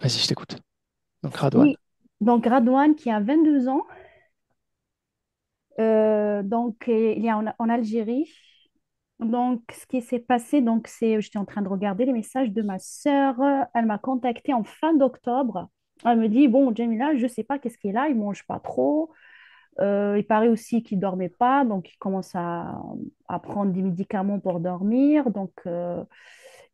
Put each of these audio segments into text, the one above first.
Vas-y, je t'écoute. Donc, Radouane. Oui, donc Radouane qui a 22 ans, il est en Algérie. Donc, ce qui s'est passé, j'étais en train de regarder les messages de ma sœur. Elle m'a contactée en fin d'octobre. Elle me dit, bon, Jamila, je ne sais pas qu'est-ce qu'il a, il mange pas trop. Il paraît aussi qu'il dormait pas, donc il commence à prendre des médicaments pour dormir.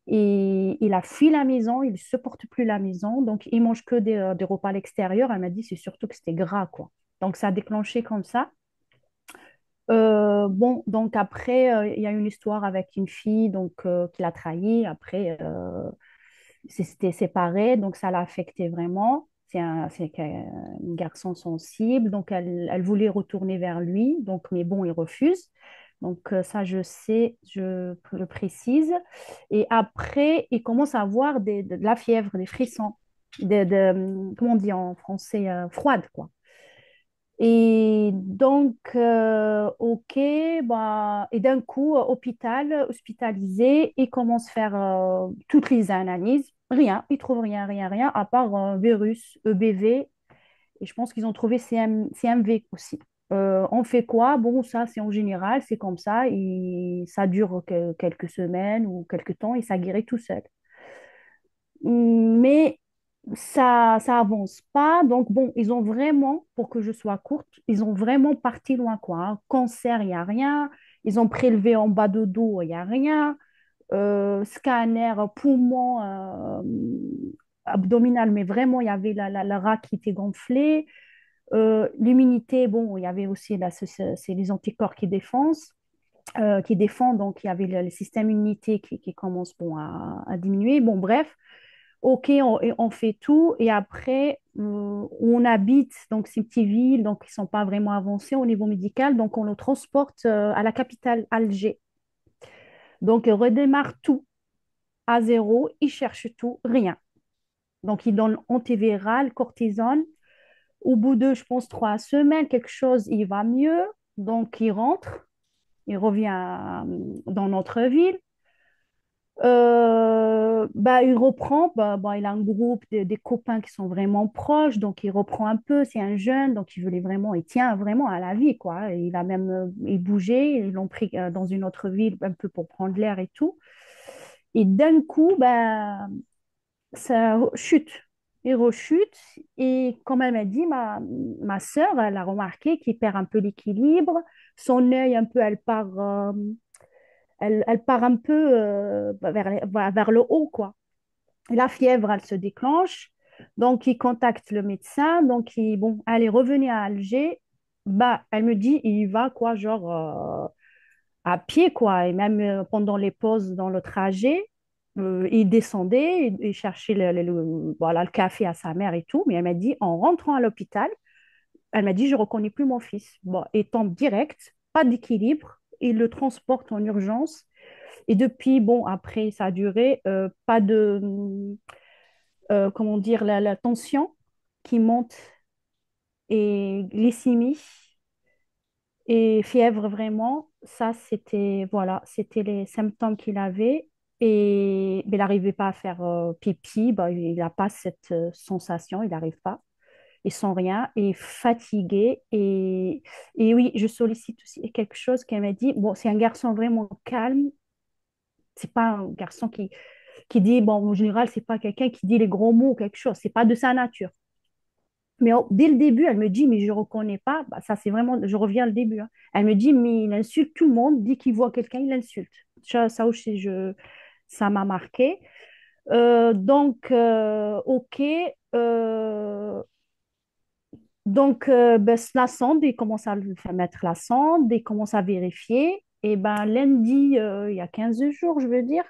Et il a fui la maison, il ne supporte plus la maison, donc il mange que des repas à l'extérieur. Elle m'a dit c'est surtout que c'était gras, quoi. Donc ça a déclenché comme ça. Bon, donc après, il y a une histoire avec une fille qui l'a trahi. Après, c'était séparé, donc ça l'a affecté vraiment. C'est un garçon sensible, donc elle voulait retourner vers lui, donc, mais bon, il refuse. Donc ça, je sais, je le précise. Et après, il commence à avoir de la fièvre, des frissons, comment on dit en français, froide, quoi. Et donc, OK, bah, et d'un coup, hospitalisé, il commence à faire toutes les analyses. Rien, il trouve rien, rien, rien, à part un virus, EBV, et je pense qu'ils ont trouvé CMV aussi. On fait quoi? Bon, ça, c'est en général, c'est comme ça, et ça dure quelques semaines ou quelques temps, et ça guérit tout seul. Mais ça avance pas. Donc, bon, ils ont vraiment, pour que je sois courte, ils ont vraiment parti loin, quoi, hein. Cancer, il n'y a rien. Ils ont prélevé en bas de dos, il n'y a rien. Scanner, poumon, abdominal, mais vraiment, il y avait la rat qui était gonflée. L'immunité, bon, il y avait aussi, là, c'est les anticorps qui défendent, donc il y avait le système immunité qui commence bon, à diminuer. Bon, bref. OK, on fait tout. Et après, où on habite, donc ces petites villes, donc qui ne sont pas vraiment avancées au niveau médical, donc on le transporte à la capitale, Alger. Donc, il redémarre tout à zéro, il cherche tout, rien. Donc, il donne antiviral, cortisone. Au bout de, je pense, 3 semaines, quelque chose, il va mieux. Donc, il rentre, il revient dans notre ville. Bah, il reprend, bah, il a un groupe des copains qui sont vraiment proches, donc il reprend un peu, c'est un jeune, donc il tient vraiment à la vie, quoi. Et il a même il bougeait, ils l'ont pris dans une autre ville un peu pour prendre l'air et tout. Et d'un coup, bah, ça chute. Il rechute, et comme elle m'a dit, ma sœur, elle a remarqué qu'il perd un peu l'équilibre, son œil un peu, elle part un peu vers le haut, quoi. La fièvre, elle se déclenche. Donc, il contacte le médecin. Bon, elle est revenue à Alger. Bah, elle me dit, il va quoi, genre à pied, quoi. Et même pendant les pauses dans le trajet, il descendait, il cherchait voilà, le café à sa mère et tout. Mais elle m'a dit, en rentrant à l'hôpital, elle m'a dit, je ne reconnais plus mon fils. Bon, il tombe direct, pas d'équilibre. Il le transporte en urgence. Et depuis, bon, après, ça a duré, pas de, comment dire, la tension qui monte et glycémie et fièvre vraiment. Ça, voilà, c'était les symptômes qu'il avait. Et mais il n'arrivait pas à faire pipi, bah, il n'a pas cette sensation, il n'arrive pas. Ils sont rien et fatigué. Et oui, je sollicite aussi quelque chose qu'elle m'a dit. Bon, c'est un garçon vraiment calme. C'est pas un garçon qui dit, bon, en général, c'est pas quelqu'un qui dit les gros mots ou quelque chose. C'est pas de sa nature. Mais dès le début, elle me dit, mais je ne reconnais pas. Bah, ça, c'est vraiment, je reviens au début, hein. Elle me dit, mais il insulte tout le monde. Dès qu'il voit quelqu'un, il l'insulte. Ça aussi, ça m'a marqué. OK. Euh, ben, la sonde, il commence à lui faire mettre la sonde, il commence à vérifier. Et ben, lundi, il y a 15 jours, je veux dire,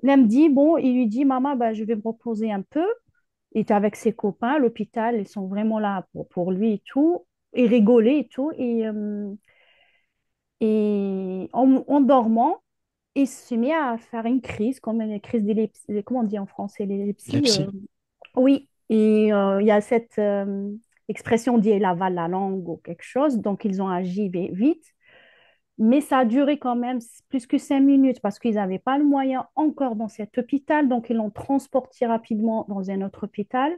lundi, bon, il lui dit, maman, ben, je vais me reposer un peu. Il était avec ses copains à l'hôpital, ils sont vraiment là pour lui et tout. Et rigoler et tout. Et en dormant, il se met à faire une crise, comme une crise d'épilepsie. Comment on dit en français, l'épilepsie? L'épilepsie. Oui, et il y a cette expression dit il avale la langue ou quelque chose, donc ils ont agi vite. Mais ça a duré quand même plus que 5 minutes parce qu'ils n'avaient pas le moyen encore dans cet hôpital. Donc, ils l'ont transporté rapidement dans un autre hôpital.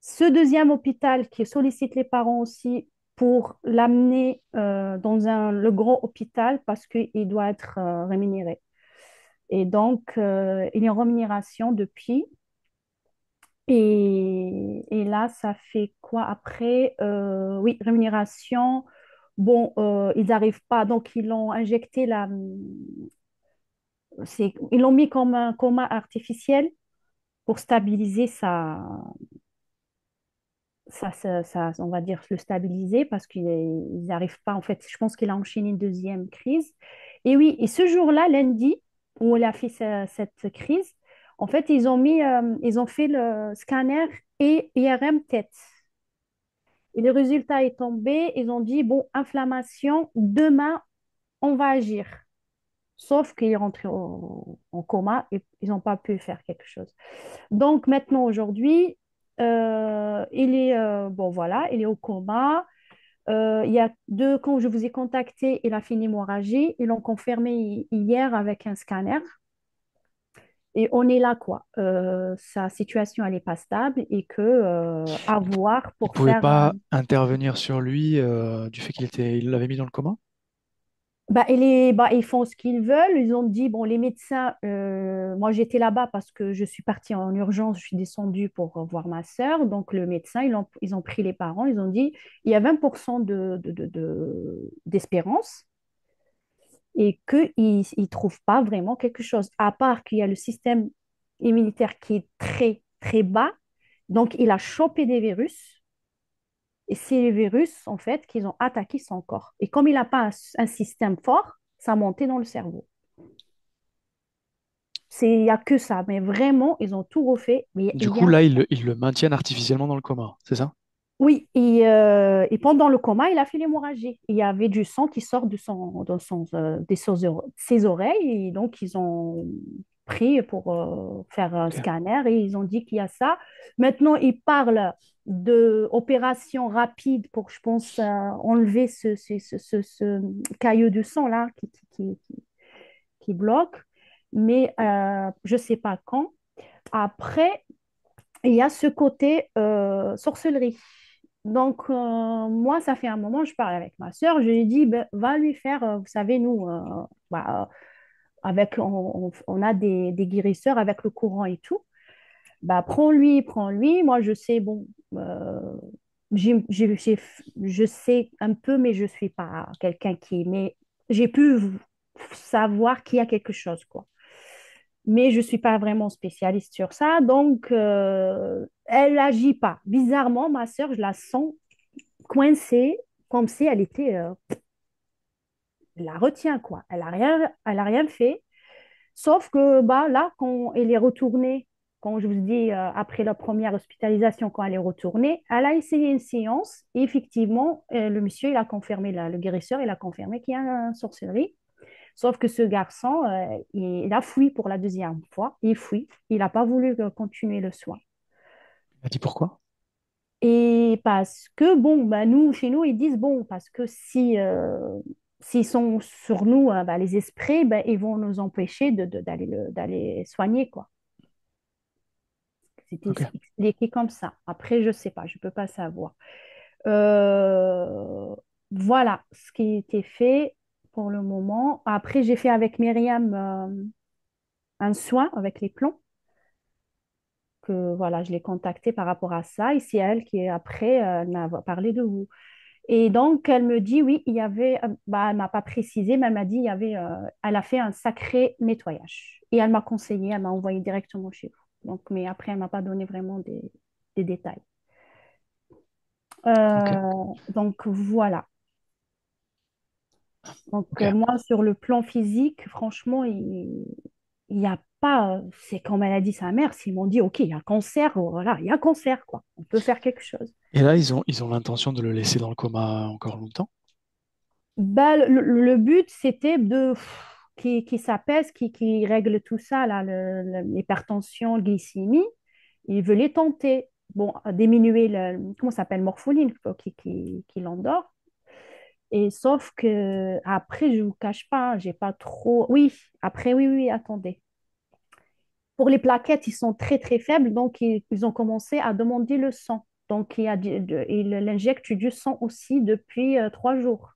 Ce deuxième hôpital qui sollicite les parents aussi pour l'amener dans le grand hôpital parce qu'il doit être rémunéré. Et donc, il est en rémunération depuis. Et là, ça fait quoi après? Oui, rémunération. Bon, ils n'arrivent pas, donc ils l'ont injecté ils l'ont mis comme un coma artificiel pour stabiliser on va dire le stabiliser parce qu'ils n'arrivent pas. En fait, je pense qu'il a enchaîné une deuxième crise. Et oui, et ce jour-là, lundi, où il a fait cette crise, en fait, ils ont fait le scanner et IRM tête. Et le résultat est tombé. Ils ont dit, bon, inflammation, demain, on va agir. Sauf qu'il est rentré en coma et ils n'ont pas pu faire quelque chose. Donc maintenant, aujourd'hui, bon voilà, il est au coma. Il y a quand je vous ai contacté, il a fait une hémorragie. Ils l'ont confirmé hier avec un scanner. Et on est là, quoi. Sa situation, elle n'est pas stable et à voir Ils pour pouvaient faire pas intervenir sur lui du fait il l'avait mis dans le coma? ils font ce qu'ils veulent. Ils ont dit, bon, les médecins, moi j'étais là-bas parce que je suis partie en urgence, je suis descendue pour voir ma sœur. Donc le médecin, ils ont pris les parents, ils ont dit, il y a 20% d'espérance et qu'ils ne trouvent pas vraiment quelque chose, à part qu'il y a le système immunitaire qui est très, très bas. Donc il a chopé des virus. Et c'est les virus, en fait, qu'ils ont attaqué son corps. Et comme il n'a pas un système fort, ça a monté dans le cerveau. Il n'y a que ça. Mais vraiment, ils ont tout refait. Mais Du il y coup, a... là, ils le maintiennent artificiellement dans le coma, c'est ça? Oui, et pendant le coma, il a fait l'hémorragie. Il y avait du sang qui sort ses oreilles. Et donc, ils ont pris pour faire un Ok. scanner et ils ont dit qu'il y a ça. Maintenant, ils parlent d'opération rapide pour, je pense, enlever ce caillot de sang là qui bloque. Mais je ne sais pas quand. Après, il y a ce côté sorcellerie. Donc, moi, ça fait un moment, je parle avec ma sœur, je lui ai dit, ben, va lui faire, vous savez, nous, on a des guérisseurs avec le courant et tout. Bah, prends-lui, prends-lui. Moi, je sais, bon, je sais un peu, mais je ne suis pas quelqu'un qui... Mais j'ai pu savoir qu'il y a quelque chose, quoi. Mais je ne suis pas vraiment spécialiste sur ça, donc elle n'agit pas. Bizarrement, ma sœur, je la sens coincée, comme si elle était... elle la retient, quoi. Elle a rien fait. Sauf que bah, là, quand elle est retournée, quand je vous dis après la première hospitalisation, quand elle est retournée, elle a essayé une séance et effectivement, le monsieur, il a confirmé, le guérisseur, il a confirmé qu'il y a une sorcellerie. Sauf que ce garçon, il a fui pour la deuxième fois. Il fuit. Il n'a pas voulu continuer le soin. Il a dit pourquoi? Et parce que, bon, bah, chez nous, ils disent, bon, parce que s'ils sont sur nous, bah, les esprits, bah, ils vont nous empêcher d'aller soigner, quoi. C'était Ok. expliqué comme ça. Après, je ne sais pas, je ne peux pas savoir. Euh, voilà ce qui a été fait pour le moment. Après, j'ai fait avec Myriam un soin avec les plombs. Que voilà, je l'ai contactée par rapport à ça. Et c'est elle qui, après, m'a parlé de vous. Et donc, elle me dit, oui, il y avait, bah, elle ne m'a pas précisé, mais elle m'a dit, elle a fait un sacré nettoyage. Et elle m'a conseillé, elle m'a envoyé directement chez vous. Donc, mais après, elle ne m'a pas donné vraiment des détails. Ok. Donc, voilà. Donc, Ok. moi, sur le plan physique, franchement, il n'y a pas, c'est comme elle a dit sa mère, s'ils m'ont dit, OK, il y a cancer, voilà, il y a cancer, quoi. On peut faire quelque chose. Et là, ils ont l'intention de le laisser dans le coma encore longtemps? Bah, le but, c'était qui s'apaise, qui règle tout ça, là, l'hypertension, glycémie. Il veut les tenter. Bon, à diminuer comment ça s'appelle, morpholine, qui l'endort. Et sauf que après, je vous cache pas, j'ai pas trop. Oui, après, oui, oui, attendez. Pour les plaquettes, ils sont très, très faibles, donc ils ont commencé à demander le sang. Donc, il injecte du sang aussi depuis 3 jours.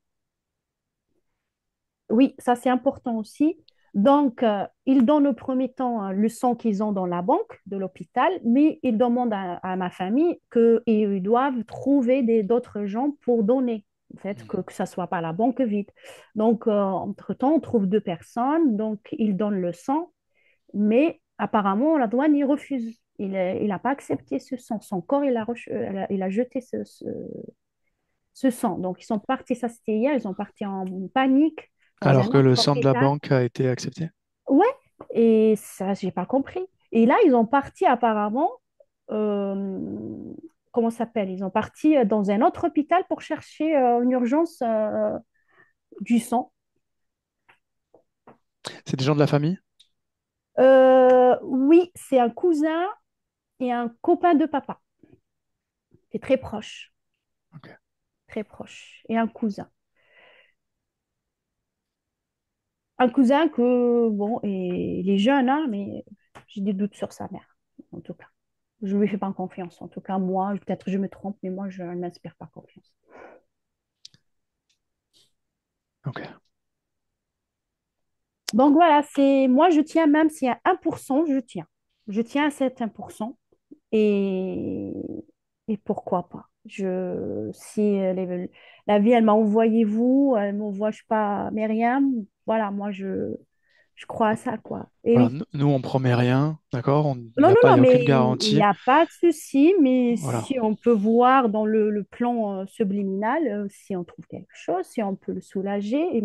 Oui, ça c'est important aussi. Donc, ils donnent au premier temps le sang qu'ils ont dans la banque de l'hôpital, mais ils demandent à ma famille qu'ils doivent trouver d'autres gens pour donner, en fait, que ça ne soit pas la banque vide. Donc, entre-temps, on trouve 2 personnes, donc ils donnent le sang, mais apparemment, la douane, il refuse. Il n'a pas accepté ce sang. Son corps, il a jeté ce sang. Donc, ils sont partis, ça c'était hier, ils sont partis en panique dans Alors un que le autre sang de la hôpital. banque a été accepté. Ouais, et ça, j'ai pas compris. Et là, ils ont parti apparemment, euh, comment ça s'appelle? Ils ont parti dans un autre hôpital pour chercher une urgence du sang. C'est des gens de la famille? Oui, c'est un cousin et un copain de papa. C'est Ok. très proche, et un cousin. Un cousin que, bon, et il est jeune, hein, mais j'ai des doutes sur sa mère, en tout cas. Je ne lui fais pas confiance. En tout cas, moi, peut-être que je me trompe, mais moi, je ne m'inspire pas confiance. Ok. Donc voilà, moi, je tiens, même s'il y a 1%, je tiens. Je tiens à cet 1%. Et, et pourquoi pas? Si la vie, elle m'a envoyé vous, elle m'envoie, je sais pas, Myriam, voilà, moi, je crois à ça, quoi. Et Voilà, oui. nous, on promet rien, d'accord? Il Non, n'y a non, pas, il non, y a aucune mais il n'y garantie. a pas de souci, mais Voilà. si on peut voir dans le plan subliminal, si on trouve quelque chose, si on peut le soulager,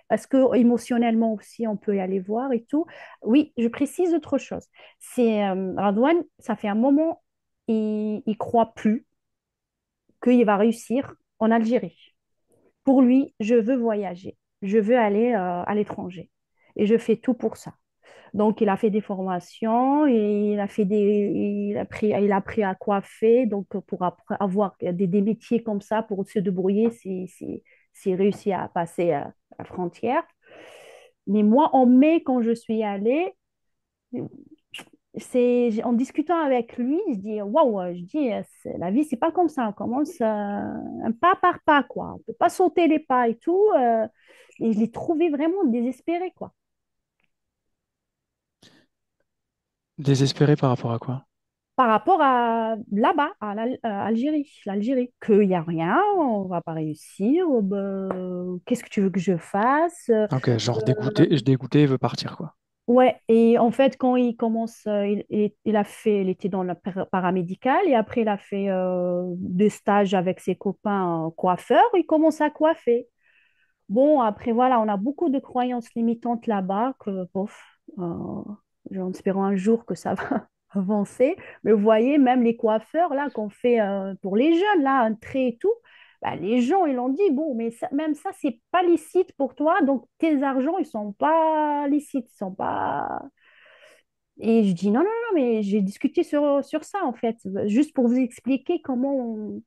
parce que émotionnellement aussi, on peut y aller voir et tout. Oui, je précise autre chose. C'est Radouane, ça fait un moment, il croit plus qu'il va réussir en Algérie. Pour lui, je veux voyager, je veux aller à l'étranger et je fais tout pour ça. Donc, il a fait des formations, et il a appris à coiffer, donc pour avoir des métiers comme ça, pour se débrouiller s'il réussit à passer la frontière. Mais moi, en mai, quand je suis allée, en discutant avec lui, je dis, waouh, je dis, la vie, c'est pas comme ça, on commence un pas par pas, quoi. On peut pas sauter les pas et tout. Et je l'ai trouvé vraiment désespéré, quoi. Désespéré par rapport à quoi? Par rapport à là-bas, à Algérie, l'Algérie, qu'il n'y a rien, on va pas réussir, ben, qu'est-ce que tu veux que je fasse? Ok, genre dégoûté, je dégoûté, il veut partir, quoi. Ouais, et en fait, quand il commence, il était dans le paramédical, et après il a fait des stages avec ses copains coiffeurs, il commence à coiffer. Bon, après voilà, on a beaucoup de croyances limitantes là-bas, que bof, en espérant un jour que ça va avancer. Mais vous voyez, même les coiffeurs là qu'on fait pour les jeunes, là, un trait et tout, bah, les gens, ils ont dit, bon, mais même ça, c'est pas licite pour toi, donc tes argents, ils sont pas licites, ils sont pas. Et je dis, non, non, non, mais j'ai discuté sur ça, en fait, juste pour vous expliquer comment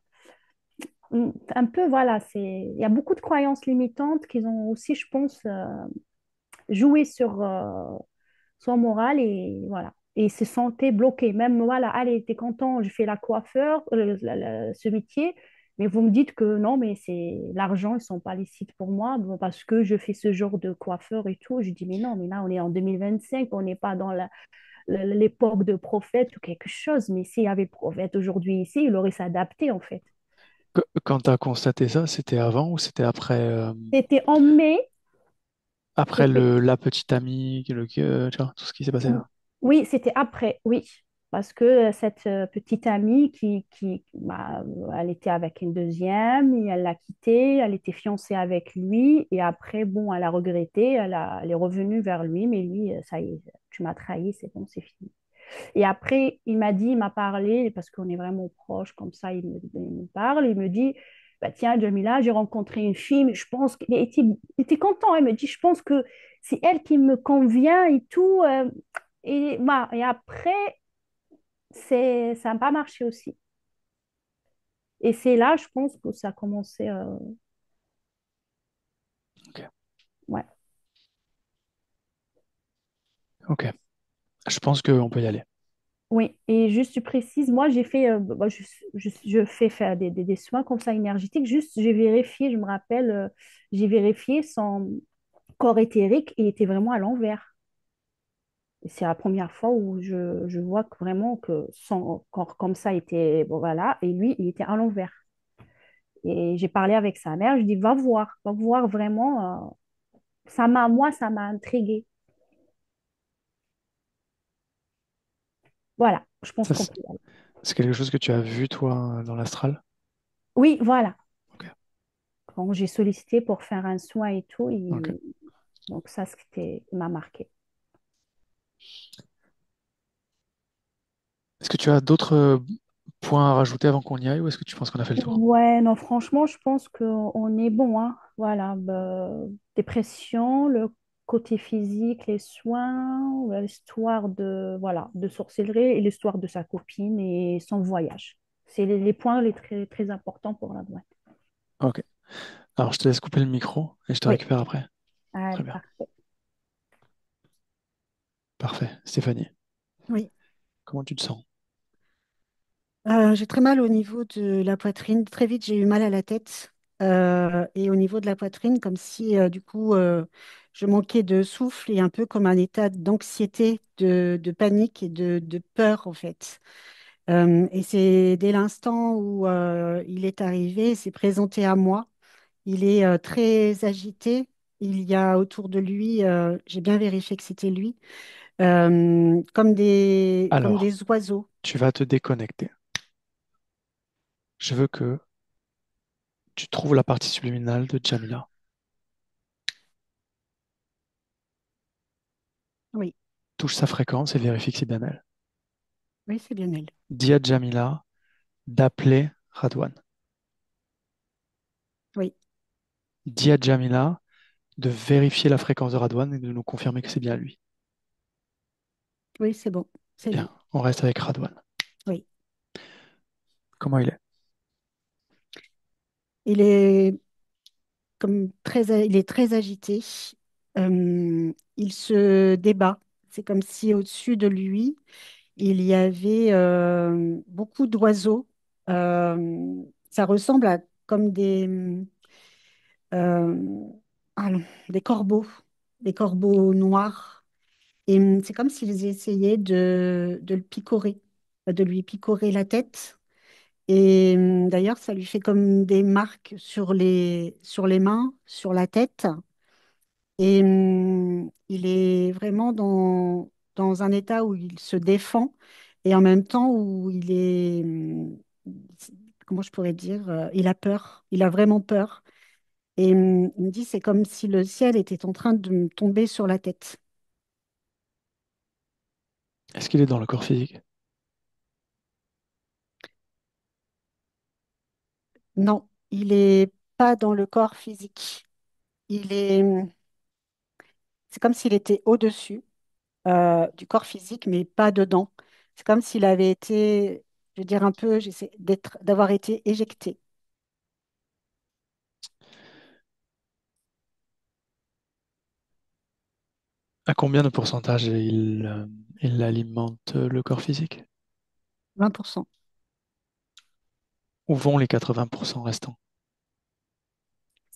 un peu, voilà, il y a beaucoup de croyances limitantes qui ont aussi, je pense, joué sur son moral, et voilà. Et se sentait bloqué. Même, voilà, allez, t'es content, je fais la coiffeur, ce métier, mais vous me dites que non, mais c'est l'argent, ils sont pas licites pour moi, bon, parce que je fais ce genre de coiffeur et tout. Je dis, mais non, mais là, on est en 2025, on n'est pas dans l'époque de prophète ou quelque chose, mais s'il y avait prophète aujourd'hui ici, il aurait s'adapté, en fait. Quand tu as constaté ça, c'était avant ou c'était après, C'était en mai. après C'était la petite amie, tu vois, tout ce qui s'est passé là? Oui, c'était après, oui. Parce que cette petite amie bah, elle était avec une deuxième, et elle l'a quitté, elle était fiancée avec lui, et après, bon, elle a regretté, elle est revenue vers lui, mais lui, ça y est, tu m'as trahi, c'est bon, c'est fini. Et après, il m'a parlé, parce qu'on est vraiment proches, comme ça, il me parle, il me dit, bah, tiens, Jamila, j'ai rencontré une fille, mais je pense qu'il était content, il me dit, je pense que c'est elle qui me convient et tout. Et après, ça n'a pas marché aussi. Et c'est là, je pense, que ça a commencé. Ouais. Ok. Je pense qu'on peut y aller. Oui, et juste tu précises, moi j'ai fait, bah, je fais faire des soins comme ça énergétiques, juste j'ai vérifié, je me rappelle, j'ai vérifié son corps éthérique et il était vraiment à l'envers. Et c'est la première fois où je vois que vraiment que son corps comme ça était, bon, voilà, et lui, il était à l'envers. Et j'ai parlé avec sa mère, je dis, va voir vraiment, moi, ça m'a intriguée. Voilà, je pense Ça, qu'on peut y aller. c'est quelque chose que tu as vu, toi, dans l'astral? Oui, voilà. Ok. Quand j'ai sollicité pour faire un soin et tout, Ok. donc ça, il m'a marqué. Est-ce que tu as d'autres points à rajouter avant qu'on y aille ou est-ce que tu penses qu'on a fait le tour? Ouais, non, franchement, je pense qu'on est bon, hein. Voilà, bah, dépression, le côté physique, les soins, l'histoire de, voilà, de sorcellerie et l'histoire de sa copine et son voyage. C'est les points les très, très importants pour la boîte. Ok. Alors, je te laisse couper le micro et je te Oui, récupère après. Très allez, bien. parfait. Parfait. Stéphanie, Oui. comment tu te sens? J'ai très mal au niveau de la poitrine. Très vite, j'ai eu mal à la tête. Et au niveau de la poitrine, comme si du coup, je manquais de souffle et un peu comme un état d'anxiété, de panique et de peur, en fait. Et c'est dès l'instant où il est arrivé, s'est présenté à moi. Il est très agité. Il y a autour de lui, j'ai bien vérifié que c'était lui, comme Alors, des oiseaux. tu vas te déconnecter. Je veux que tu trouves la partie subliminale de Jamila. Oui, Touche sa fréquence et vérifie que c'est bien elle. oui, c'est bien elle. Dis à Jamila d'appeler Radwan. Oui. Dis à Jamila de vérifier la fréquence de Radwan et de nous confirmer que c'est bien lui. Oui, c'est bon, c'est Bien, lui. on reste avec Radwan. Oui. Comment il est? Il est il est très agité. Il se débat. C'est comme si au-dessus de lui, il y avait beaucoup d'oiseaux. Ça ressemble à comme euh, ah non, des corbeaux noirs. Et c'est comme s'ils essayaient de le picorer, de lui picorer la tête. Et d'ailleurs, ça lui fait comme des marques sur les mains, sur la tête. Et il est vraiment dans un état où il se défend et en même temps où il est, comment je pourrais dire, il a peur, il a vraiment peur. Et il me dit, c'est comme si le ciel était en train de me tomber sur la tête. Est-ce qu'il est dans le corps physique? Non, il est pas dans le corps physique. Il est, c'est comme s'il était au-dessus du corps physique, mais pas dedans. C'est comme s'il avait été, je veux dire un peu, j'essaie d'avoir été éjecté. À combien de pourcentage il alimente le corps physique? 20%. Où vont les 80% restants?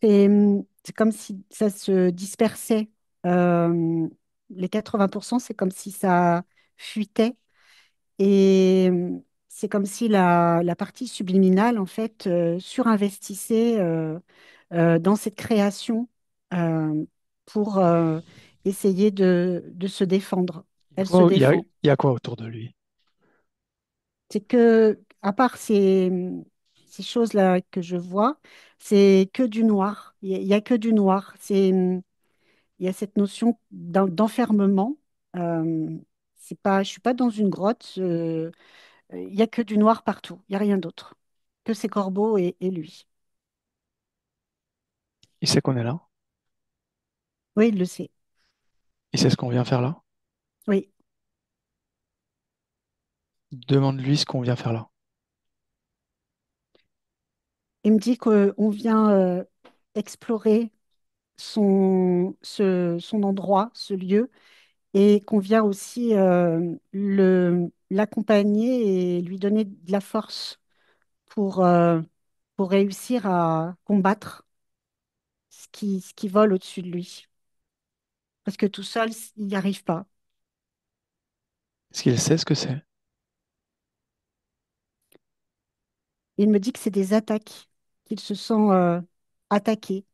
C'est comme si ça se dispersait. Euh, les 80%, c'est comme si ça fuitait. Et c'est comme si la partie subliminale, en fait, surinvestissait dans cette création euh, pour essayer de se défendre. Elle se défend. Il y a quoi autour de lui? C'est que, à part ces choses-là que je vois, c'est que du noir. Il y a que du noir. Il y a cette notion d'enfermement. Euh, c'est pas, je suis pas dans une grotte. Il y a que du noir partout. Il y a rien d'autre. Que ces corbeaux et lui. Il sait qu'on est là. Oui, il le sait. Il sait ce qu'on vient faire là. Oui. Demande-lui ce qu'on vient faire là. Il me dit qu'on vient explorer. son endroit, ce lieu, et qu'on vient aussi l'accompagner et lui donner de la force pour réussir à combattre ce qui vole au-dessus de lui. Parce que tout seul, il n'y arrive pas. Est-ce qu'il sait ce que c'est? Il me dit que c'est des attaques, qu'il se sent attaqué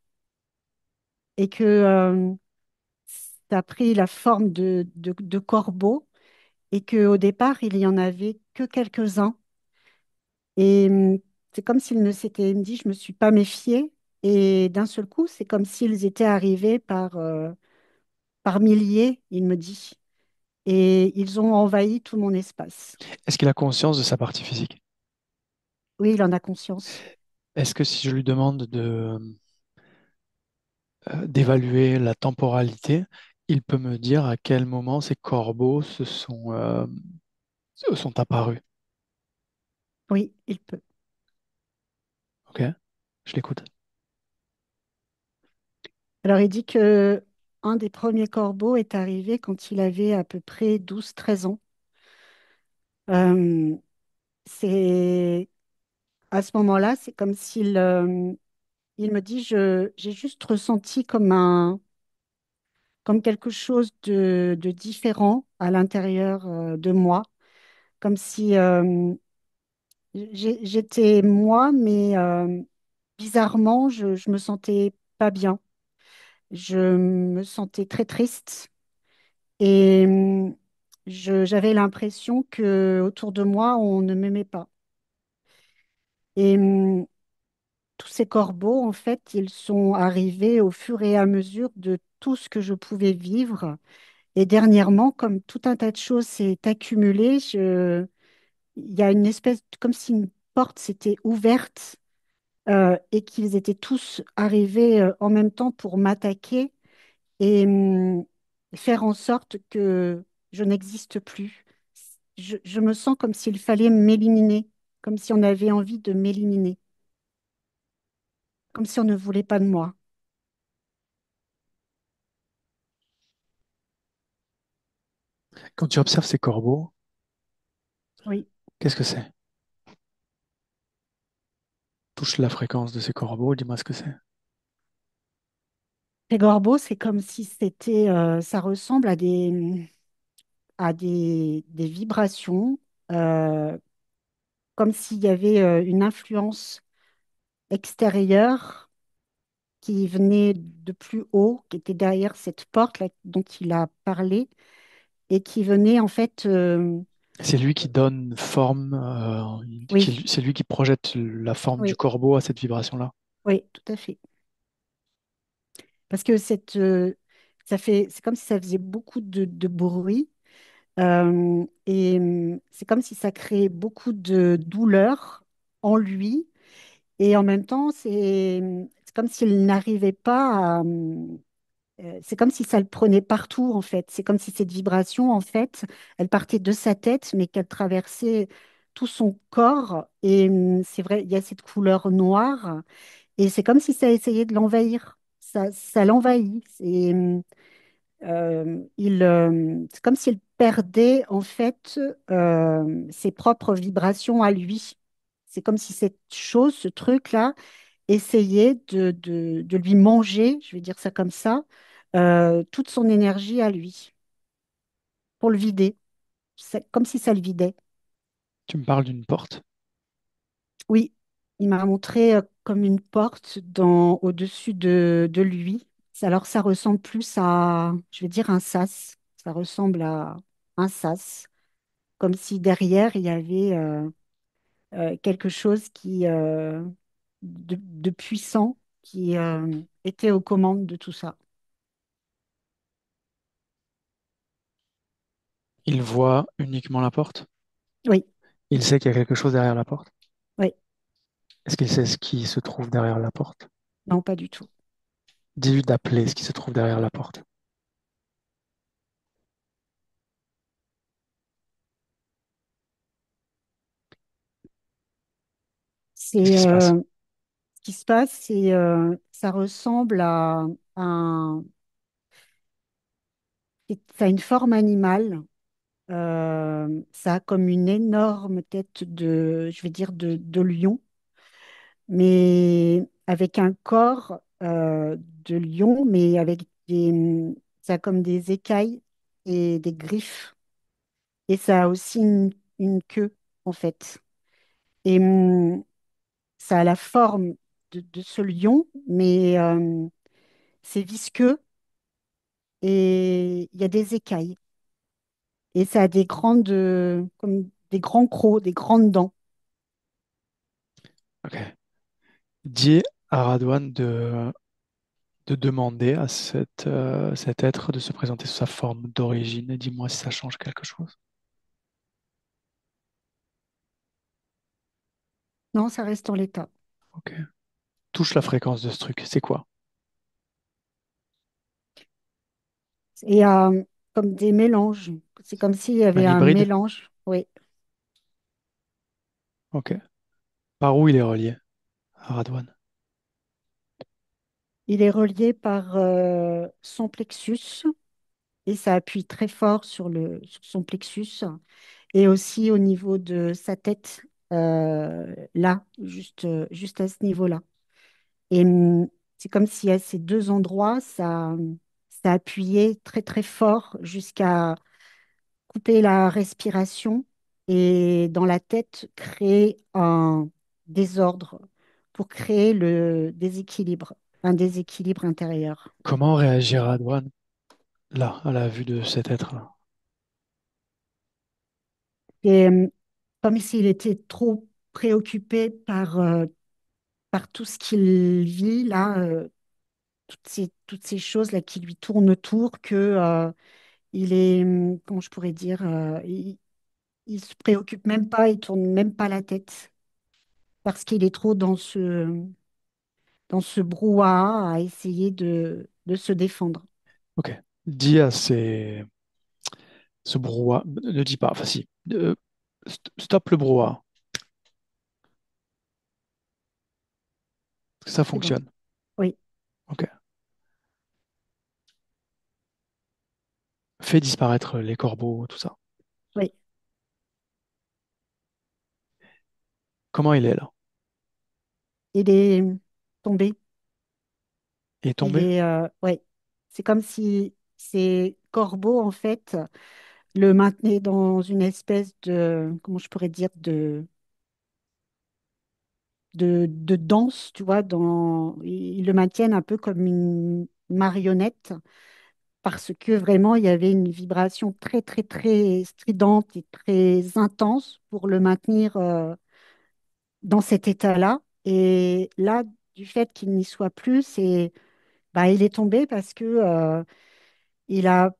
et que ça a pris la forme de corbeaux et qu'au départ, il y en avait que quelques-uns. Et c'est comme s'il ne s'était, il me dit, je me suis pas méfiée. Et d'un seul coup, c'est comme s'ils étaient arrivés par milliers, il me dit. Et ils ont envahi tout mon espace. Est-ce qu'il a conscience de sa partie physique? Oui, il en a conscience. Est-ce que si je lui demande d'évaluer la temporalité, il peut me dire à quel moment ces corbeaux sont apparus? Oui, il peut. Ok, je l'écoute. Alors, il dit que un des premiers corbeaux est arrivé quand il avait à peu près 12 13 ans. Euh, c'est à ce moment-là, c'est comme s'il il me dit, j'ai juste ressenti comme quelque chose de différent à l'intérieur de moi, comme si j'étais moi, mais bizarrement, je me sentais pas bien. Je me sentais très triste et j'avais l'impression que autour de moi, on ne m'aimait pas. Et tous ces corbeaux, en fait, ils sont arrivés au fur et à mesure de tout ce que je pouvais vivre. Et dernièrement, comme tout un tas de choses s'est accumulé, il y a une espèce, comme si une porte s'était ouverte et qu'ils étaient tous arrivés en même temps pour m'attaquer et faire en sorte que je n'existe plus. Je me sens comme s'il fallait m'éliminer, comme si on avait envie de m'éliminer, comme si on ne voulait pas de moi. Quand tu observes ces corbeaux, Oui. qu'est-ce que c'est? Touche la fréquence de ces corbeaux, dis-moi ce que c'est. Les gorbeaux, c'est comme si c'était, ça ressemble à des vibrations, euh, comme s'il y avait une influence extérieure qui venait de plus haut, qui était derrière cette porte là, dont il a parlé, et qui venait en fait, C'est lui qui donne forme, oui, c'est lui qui projette la forme du oui, corbeau à cette vibration-là. oui, tout à fait. Parce que c'est comme si ça faisait beaucoup de bruit, et c'est comme si ça créait beaucoup de douleur en lui. Et en même temps, c'est comme s'il n'arrivait pas à... c'est comme si ça le prenait partout, en fait. C'est comme si cette vibration, en fait, elle partait de sa tête, mais qu'elle traversait tout son corps. Et c'est vrai, il y a cette couleur noire. Et c'est comme si ça essayait de l'envahir. Ça l'envahit. C'est comme s'il perdait, en fait, ses propres vibrations à lui. C'est comme si cette chose, ce truc-là, essayer de lui manger, je vais dire ça comme ça, toute son énergie à lui, pour le vider. C'est comme si ça le vidait. Tu me parles d'une porte. Oui, il m'a montré comme une porte au-dessus de lui. Alors ça ressemble plus à, je vais dire, un sas. Ça ressemble à un sas, comme si derrière, il y avait quelque chose de puissant qui était aux commandes de tout ça. Il voit uniquement la porte. Oui, Il sait qu'il y a quelque chose derrière la porte. oui, Est-ce qu'il sait ce qui se trouve derrière la porte? non, pas du tout. Dis-lui d'appeler ce qui se trouve derrière la porte. Qu'est-ce C'est qui se passe? ce qui se passe, c'est ça ressemble à un, ça a une forme animale. Ça a comme une énorme tête je vais dire, de lion, mais avec un corps de lion, mais avec ça a comme des écailles et des griffes. Et ça a aussi une queue, en fait. Et ça a la forme de ce lion, mais c'est visqueux et il y a des écailles. Et ça a comme des grands crocs, des grandes dents. Ok. Dis à Radouane de demander à cet être de se présenter sous sa forme d'origine et dis-moi si ça change quelque chose. Non, ça reste en l'état. Ok. Touche la fréquence de ce truc. C'est quoi? Et comme des mélanges. C'est comme s'il y Un avait un hybride? mélange. Oui. Ok. Par où il est relié à Radouane? Il est relié par son plexus et ça appuie très fort sur son plexus et aussi au niveau de sa tête, là, juste à ce niveau-là. Et c'est comme si à ces deux endroits, ça appuyait très très fort jusqu'à couper la respiration et dans la tête créer un désordre pour créer le déséquilibre, un déséquilibre intérieur. Comment réagira Radouane là, à la vue de cet être-là? Et comme s'il était trop préoccupé par tout ce qu'il vit là, toutes ces choses là qui lui tournent autour, que il est, comment je pourrais dire, il se préoccupe même pas, il tourne même pas la tête parce qu'il est trop dans ce brouhaha à essayer de se défendre. Ok. Dis à ce brouhaha. Ne dis pas. Enfin, si. Stop le brouhaha. Est-ce que ça C'est bon. fonctionne? Oui, Ok. Fais disparaître les corbeaux, tout ça. oui. Comment il est là? Il est tombé. Il est Il tombé? est, ouais. C'est comme si ces corbeaux, en fait, le maintenaient dans une espèce de, comment je pourrais dire, de danse, tu vois, ils le maintiennent un peu comme une marionnette parce que vraiment, il y avait une vibration très, très, très stridente et très intense pour le maintenir dans cet état-là. Et là, du fait qu'il n'y soit plus, bah, il est tombé parce que il a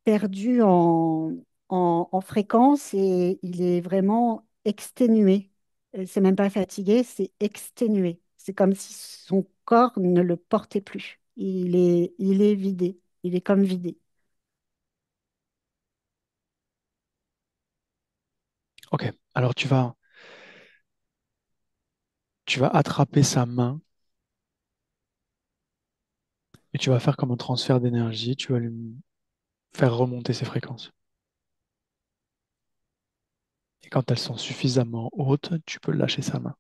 perdu en fréquence et il est vraiment exténué. C'est même pas fatigué, c'est exténué. C'est comme si son corps ne le portait plus. Il est vidé. Il est comme vidé. Ok. Alors tu vas attraper sa main et tu vas faire comme un transfert d'énergie. Tu vas lui faire remonter ses fréquences. Et quand elles sont suffisamment hautes, tu peux lâcher sa main.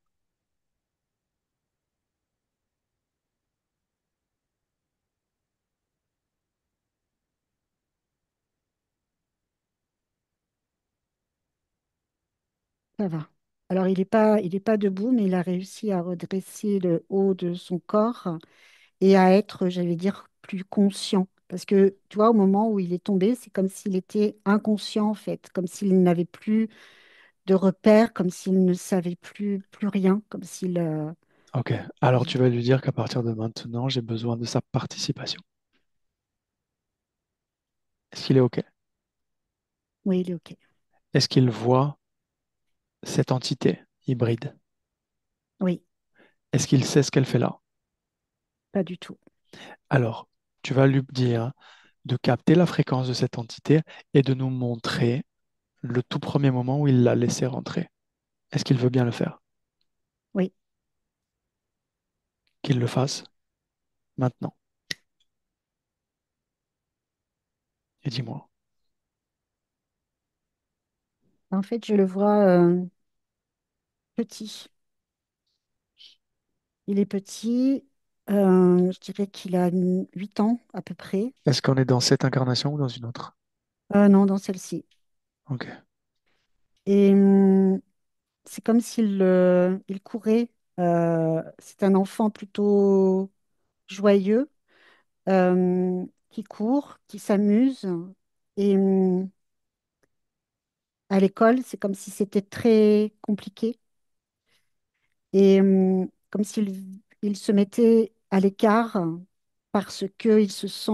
Ça va. Alors, il est pas debout, mais il a réussi à redresser le haut de son corps et à être, j'allais dire, plus conscient. Parce que, tu vois, au moment où il est tombé, c'est comme s'il était inconscient, en fait, comme s'il n'avait plus de repères, comme s'il ne savait plus rien, comme s'il... Ok. Alors tu vas lui dire qu'à partir de maintenant, j'ai besoin de sa participation. Est-ce qu'il est ok? Oui, il est OK. Est-ce qu'il voit cette entité hybride? Oui, Est-ce qu'il sait ce qu'elle fait là? pas du tout. Alors, tu vas lui dire de capter la fréquence de cette entité et de nous montrer le tout premier moment où il l'a laissé rentrer. Est-ce qu'il veut bien le faire? Oui, Qu'il le fasse maintenant. Et dis-moi, En fait, je le vois petit. Il est petit. Je dirais qu'il a 8 ans à peu près. est-ce qu'on est dans cette incarnation ou dans une autre? Non, dans celle-ci. Ok. Et c'est comme s'il il courait. C'est un enfant plutôt joyeux, qui court, qui s'amuse. Et à l'école, c'est comme si c'était très compliqué. Et comme il se mettait à l'écart parce qu'il se sent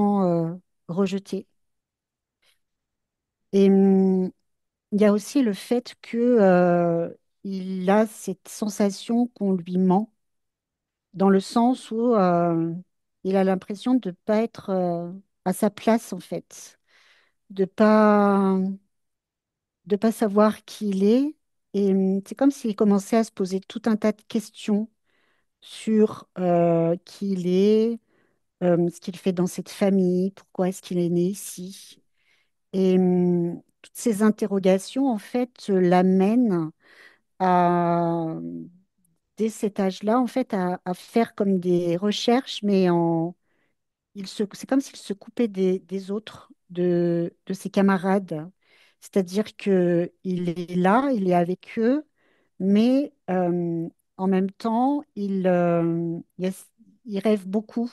rejeté. Et il y a aussi le fait que il a cette sensation qu'on lui ment, dans le sens où il a l'impression de ne pas être à sa place, en fait, de pas savoir qui il est. Et c'est comme s'il commençait à se poser tout un tas de questions sur qui il est, ce qu'il fait dans cette famille, pourquoi est-ce qu'il est né ici. Et toutes ces interrogations, en fait, l'amènent à, dès cet âge-là, en fait, à faire comme des recherches, mais c'est comme s'il se coupait des autres, de ses camarades. C'est-à-dire que il est là, il est avec eux, mais en même temps, il rêve beaucoup.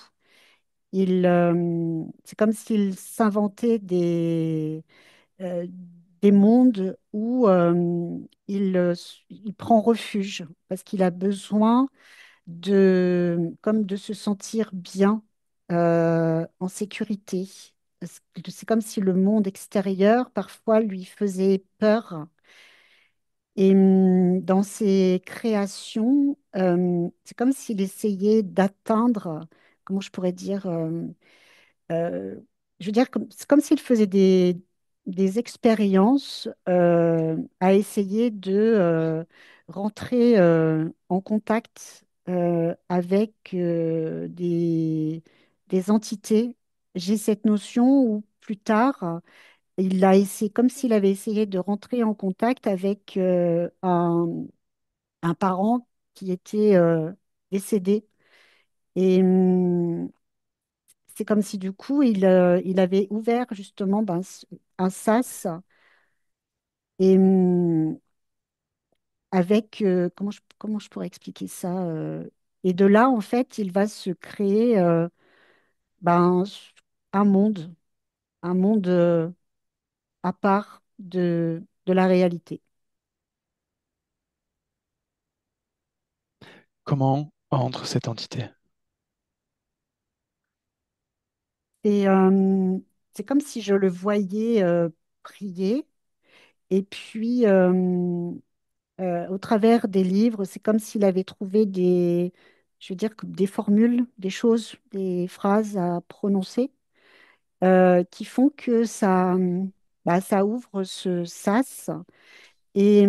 C'est comme s'il s'inventait euh, des mondes où il prend refuge parce qu'il a besoin comme de se sentir bien, en sécurité. Parce que c'est comme si le monde extérieur, parfois, lui faisait peur. Et dans ses créations, c'est comme s'il essayait d'atteindre, comment je pourrais dire, euh, je veux dire, c'est comme s'il faisait des expériences à essayer de rentrer en contact avec des entités. J'ai cette notion où plus tard, il a essayé, comme s'il avait essayé de rentrer en contact avec un parent qui était décédé. Et c'est comme si du coup, il avait ouvert justement ben, un sas et avec, comment je pourrais expliquer ça et de là, en fait, il va se créer ben, un monde, un monde à part de la réalité. Comment entre cette entité? Et c'est comme si je le voyais prier et puis au travers des livres, c'est comme s'il avait trouvé je veux dire, des formules, des choses, des phrases à prononcer qui font que ça ouvre ce sas et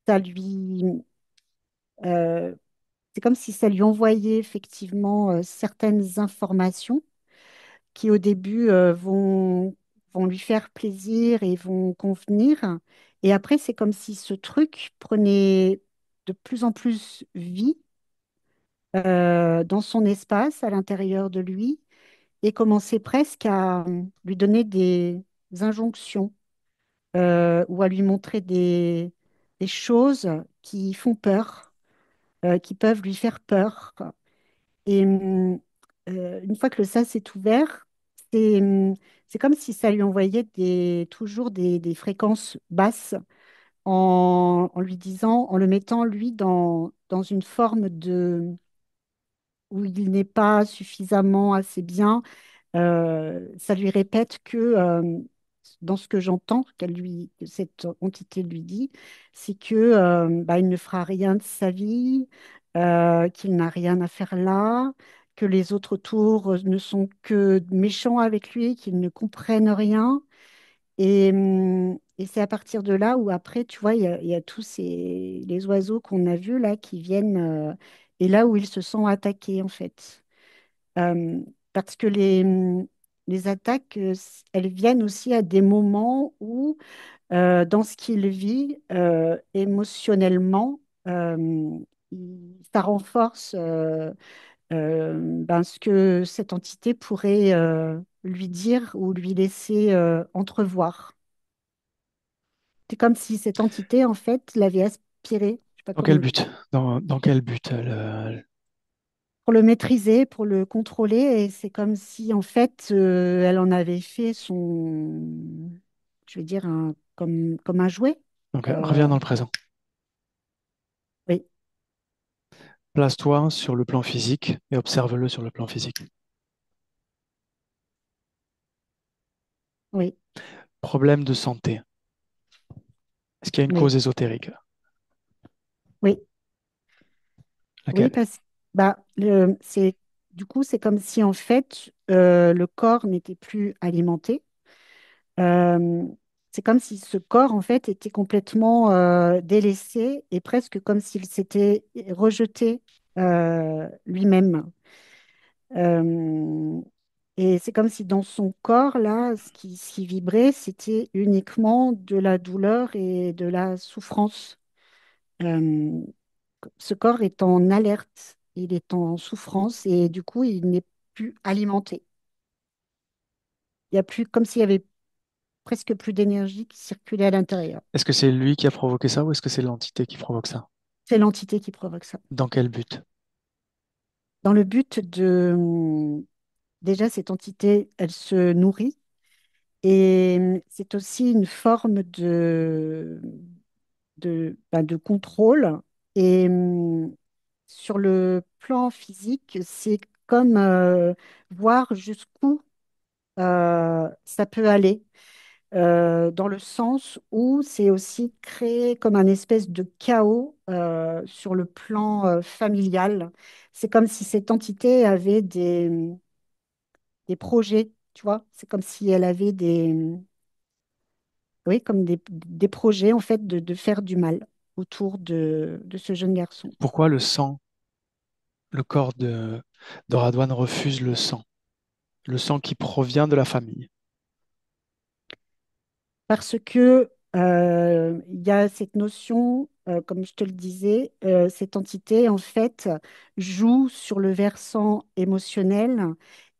ça lui, euh, c'est comme si ça lui envoyait effectivement certaines informations qui au début vont lui faire plaisir et vont convenir. Et après, c'est comme si ce truc prenait de plus en plus vie dans son espace, à l'intérieur de lui, et commençait presque à lui donner des injonctions ou à lui montrer des choses qui font peur, qui peuvent lui faire peur. Et une fois que le sas est ouvert, c'est comme si ça lui envoyait toujours des fréquences basses en lui disant, en le mettant lui dans une forme où il n'est pas suffisamment assez bien. Ça lui répète que dans ce que j'entends que cette entité lui dit, c'est que bah, il ne fera rien de sa vie, qu'il n'a rien à faire là, que les autres autour ne sont que méchants avec lui, qu'ils ne comprennent rien. Et c'est à partir de là où après, tu vois, il y a tous les oiseaux qu'on a vus là qui viennent, et là où ils se sont attaqués en fait. Parce que les attaques, elles viennent aussi à des moments où, dans ce qu'il vit émotionnellement, ça renforce ce que cette entité pourrait lui dire ou lui laisser entrevoir. C'est comme si cette entité, en fait, l'avait aspiré, je sais pas Dans quel comment, but? Dans quel but? pour le maîtriser, pour le contrôler. Et c'est comme si, en fait, elle en avait fait son, je vais dire, comme un jouet. Ok, reviens Euh, dans le présent. oui, Place-toi sur le plan physique et observe-le sur le plan physique. oui, Problème de santé. Est-ce qu'il y a une oui, cause ésotérique? oui, oui, Laquelle? parce du coup, c'est comme si, en fait, le corps n'était plus alimenté. Euh, c'est comme si ce corps, en fait, était complètement délaissé et presque comme s'il s'était rejeté lui-même. Euh, et c'est comme si dans son corps, là, ce qui vibrait, c'était uniquement de la douleur et de la souffrance. Euh, Ce corps est en alerte, il est en souffrance et du coup, il n'est plus alimenté. Il y a plus, comme s'il y avait presque plus d'énergie qui circulait à l'intérieur. Est-ce que c'est lui qui a provoqué ça ou est-ce que c'est l'entité qui provoque ça? C'est l'entité qui provoque ça. Dans quel but? Dans le but de... Déjà, cette entité, elle se nourrit et c'est aussi une forme de contrôle. Et sur le plan physique, c'est comme voir jusqu'où ça peut aller. Dans le sens où c'est aussi créé comme un espèce de chaos sur le plan familial. C'est comme si cette entité avait des projets, tu vois. C'est comme si elle avait oui, comme des projets en fait de faire du mal autour de ce jeune garçon. Pourquoi le sang, le corps de Radouane refuse le sang? Le sang qui provient de la famille. Parce que il y a cette notion, comme je te le disais, cette entité en fait joue sur le versant émotionnel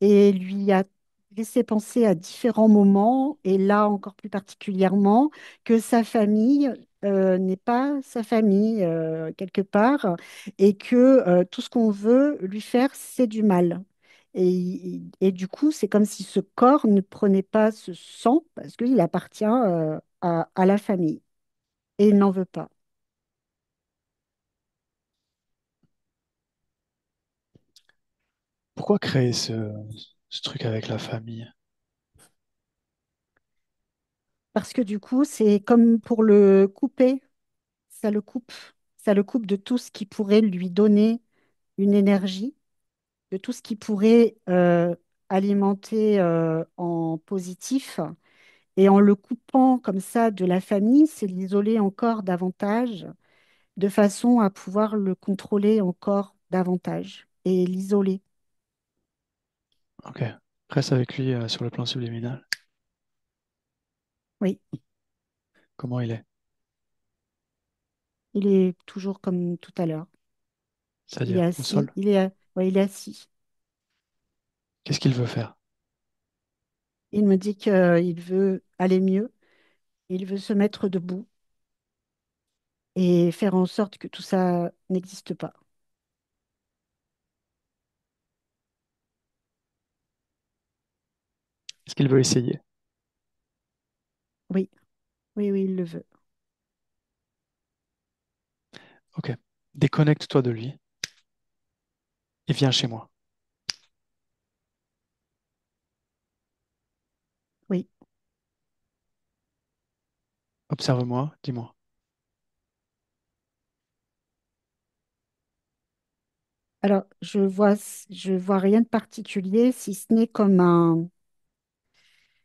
et lui a laissé penser à différents moments, et là encore plus particulièrement, que sa famille n'est pas sa famille quelque part, et que tout ce qu'on veut lui faire, c'est du mal. Et du coup, c'est comme si ce corps ne prenait pas ce sang parce qu'il appartient à la famille et il n'en veut pas. Pourquoi créer ce truc avec la famille? Parce que du coup, c'est comme pour le couper, ça le coupe. Ça le coupe de tout ce qui pourrait lui donner une énergie, de tout ce qui pourrait alimenter en positif. Et en le coupant comme ça de la famille, c'est l'isoler encore davantage, de façon à pouvoir le contrôler encore davantage et l'isoler. Ok. Reste avec lui sur le plan subliminal. Oui, Comment il est? il est toujours comme tout à l'heure. Il est C'est-à-dire au assis, sol. ouais, il est assis. Qu'est-ce qu'il veut faire? Il me dit qu'il veut aller mieux, il veut se mettre debout et faire en sorte que tout ça n'existe pas. Est-ce qu'il veut essayer? Oui, oui, oui, il le veut. Ok. Déconnecte-toi de lui et viens chez moi. Oui. Observe-moi, dis-moi. Alors, je vois rien de particulier, si ce n'est comme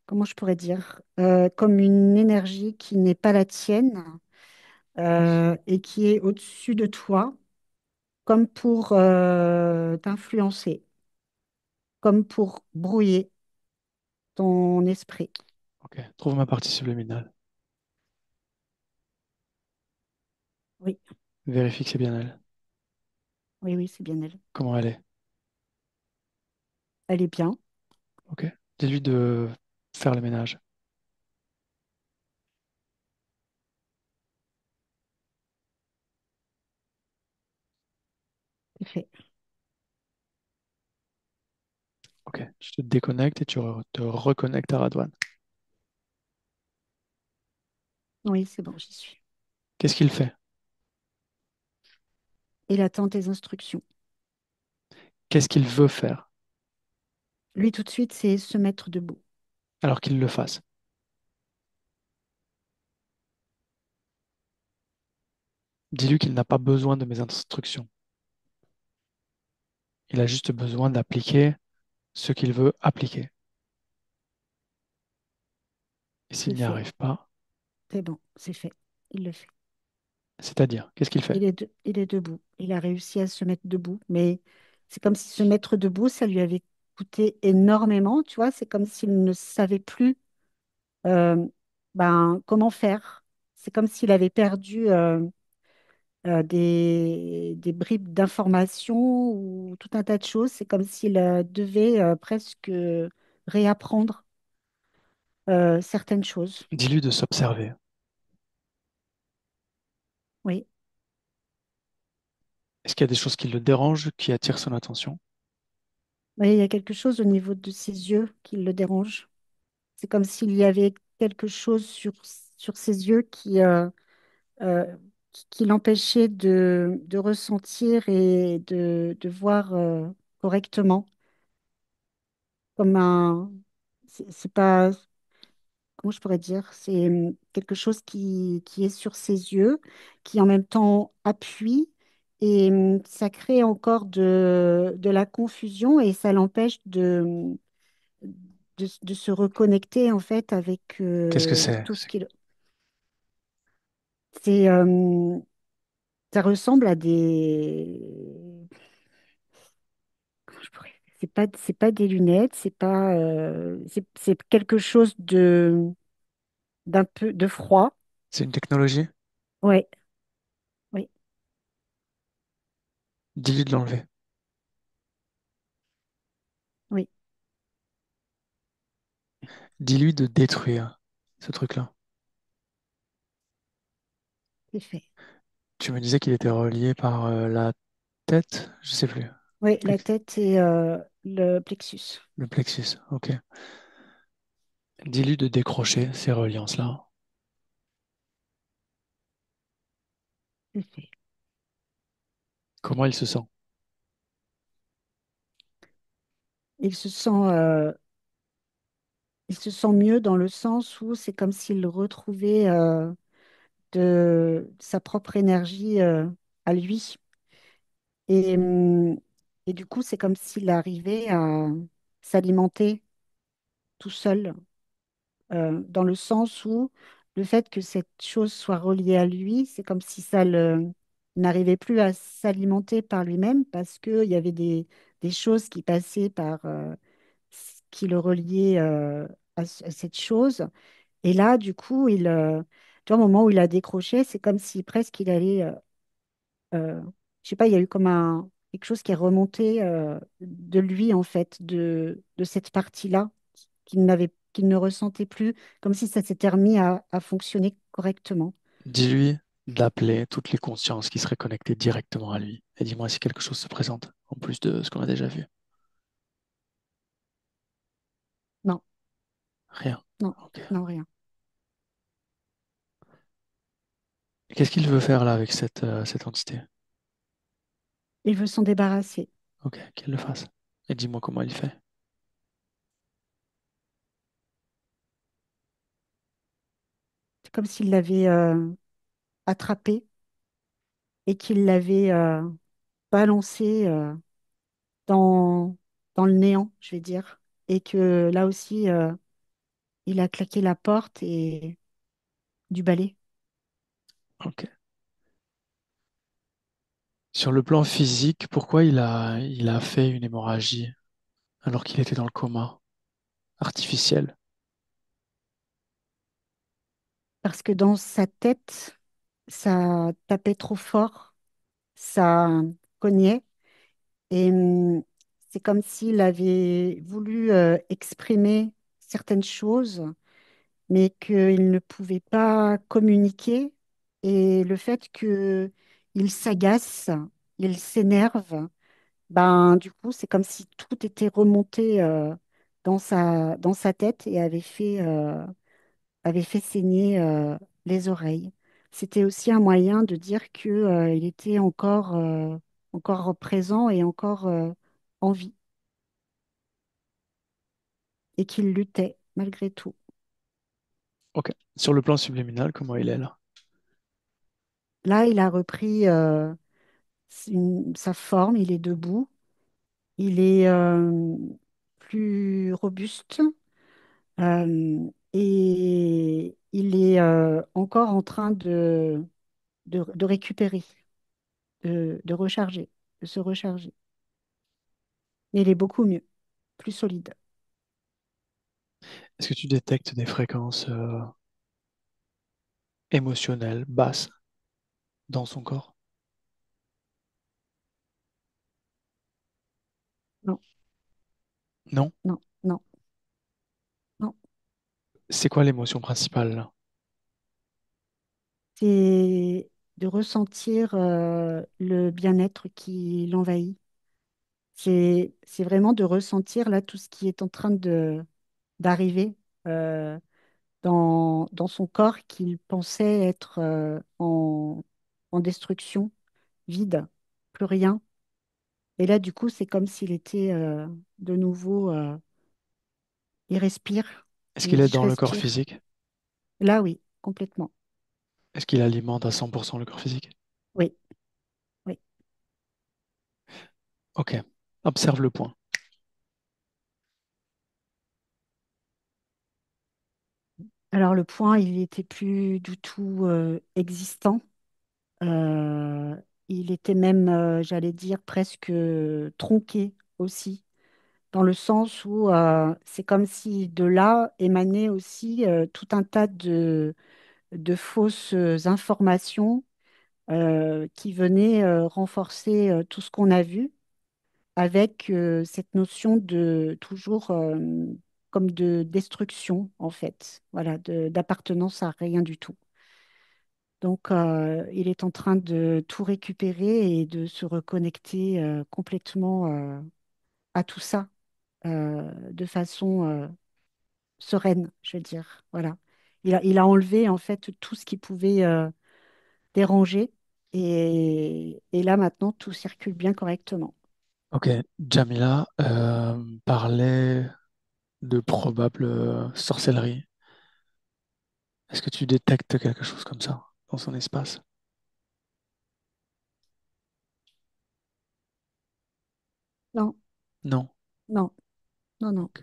comment je pourrais dire, comme une énergie qui n'est pas la tienne et qui est au-dessus de toi, comme pour t'influencer, comme pour brouiller. ton esprit. Ok. Trouve ma partie subliminale. Oui, Vérifie que c'est bien elle. oui, oui, c'est bien elle. Comment elle est. Elle est bien. Ok. Dis-lui de faire le ménage. C'est fait. Ok. Je te déconnecte et te reconnectes à Radwan. Oui, c'est bon, j'y suis. Qu'est-ce qu'il fait? Il attend tes instructions. Qu'est-ce qu'il veut faire? Lui, tout de suite, c'est se mettre debout. Alors qu'il le fasse. Dis-lui qu'il n'a pas besoin de mes instructions. Il a juste besoin d'appliquer ce qu'il veut appliquer. Et s'il C'est n'y fait. arrive pas, C'est bon, c'est fait. Il le fait. c'est-à-dire, qu'est-ce qu'il fait? Il est debout. Il a réussi à se mettre debout. Mais c'est comme si se mettre debout, ça lui avait coûté énormément. Tu vois, c'est comme s'il ne savait plus euh, comment faire. C'est comme s'il avait perdu des bribes d'informations ou tout un tas de choses. C'est comme s'il devait presque réapprendre certaines choses. Dis-lui de s'observer. Oui. Est-ce qu'il y a des choses qui le dérangent, qui attirent son attention? Oui, il y a quelque chose au niveau de ses yeux qui le dérange. C'est comme s'il y avait quelque chose sur ses yeux euh, qui l'empêchait de ressentir et de voir correctement. Comme un. C'est pas. Comment je pourrais dire? C'est quelque chose qui est sur ses yeux, qui en même temps appuie. Et ça crée encore de la confusion et ça l'empêche de se reconnecter en fait avec Qu'est-ce que c'est? tout ce qu'il. C'est, ça ressemble à des. Comment je pourrais. C'est pas des lunettes, c'est pas. C'est quelque chose d'un peu de froid. C'est une technologie? Ouais, oui, Dis-lui de l'enlever. oui, Dis-lui de détruire ce truc-là. c'est fait. Tu me disais qu'il était relié par la tête? Je sais plus. Oui, la tête et le plexus. Le plexus. Ok. Dis-lui de décrocher ces reliances-là. C'est fait. Comment il se sent? Il se sent, il se sent mieux dans le sens où c'est comme s'il retrouvait de sa propre énergie à lui. Et, et du coup, c'est comme s'il arrivait à s'alimenter tout seul, dans le sens où le fait que cette chose soit reliée à lui, c'est comme si n'arrivait plus à s'alimenter par lui-même parce qu'il y avait des choses qui passaient par qui le reliaient à cette chose. Et là, du coup, tu vois, au moment où il a décroché, c'est comme si presque il allait euh, je sais pas, il y a eu comme quelque chose qui est remonté de lui, en fait, de cette partie-là, qu'il ne ressentait plus, comme si ça s'était remis à fonctionner correctement. Dis-lui d'appeler toutes les consciences qui seraient connectées directement à lui. Et dis-moi si quelque chose se présente, en plus de ce qu'on a déjà vu. Non, Rien. non, Ok. non, rien. Qu'est-ce qu'il veut faire là avec cette entité? Il veut s'en débarrasser. Ok, qu'il le fasse. Et dis-moi comment il fait. C'est comme s'il l'avait attrapé et qu'il l'avait balancé dans, dans le néant, je vais dire. Et que là aussi, il a claqué la porte et du balai. Ok. Sur le plan physique, pourquoi il a fait une hémorragie alors qu'il était dans le coma? artificielle. Parce que dans sa tête, ça tapait trop fort, ça cognait. Et c'est comme s'il avait voulu exprimer certaines choses, mais qu'il ne pouvait pas communiquer. Et le fait qu'il s'agace, il s'énerve, ben, du coup, c'est comme si tout était remonté dans sa tête et avait fait saigner les oreilles. C'était aussi un moyen de dire que, il était encore présent et encore en vie et qu'il luttait malgré tout. Ok. Sur le plan subliminal, comment il est là? Là, il a repris sa forme, il est debout, il est plus robuste et il est encore en train de récupérer, de recharger, de se recharger. Mais il est beaucoup mieux, plus solide. Est-ce que tu détectes des fréquences émotionnelles basses dans son corps? Non, Non? non, non, non. C'est quoi l'émotion principale là? C'est de ressentir le bien-être qui l'envahit. C'est vraiment de ressentir là tout ce qui est en train de d'arriver euh, dans son corps qu'il pensait être en destruction, vide, plus rien. Et là, du coup, c'est comme s'il était de nouveau, il respire, Est-ce il me qu'il est dit, je dans le corps respire. physique? Là, oui, complètement. Est-ce qu'il alimente à 100% le corps physique? Oui, oui. Ok. Observe le point. Alors, le point, il n'était plus du tout existant. Euh, il était même, j'allais dire, presque tronqué aussi, dans le sens où c'est comme si de là émanait aussi tout un tas de fausses informations qui venaient renforcer tout ce qu'on a vu, avec cette notion de toujours comme de destruction, en fait, voilà, d'appartenance à rien du tout. Donc, il est en train de tout récupérer et de se reconnecter complètement à tout ça de façon sereine, je veux dire. Voilà. Il a enlevé en fait tout ce qui pouvait déranger et là maintenant tout circule bien correctement. Ok. Jamila parlait de probable sorcellerie. Est-ce que tu détectes quelque chose comme ça dans son espace? Non, Non. non, non, non. Ok.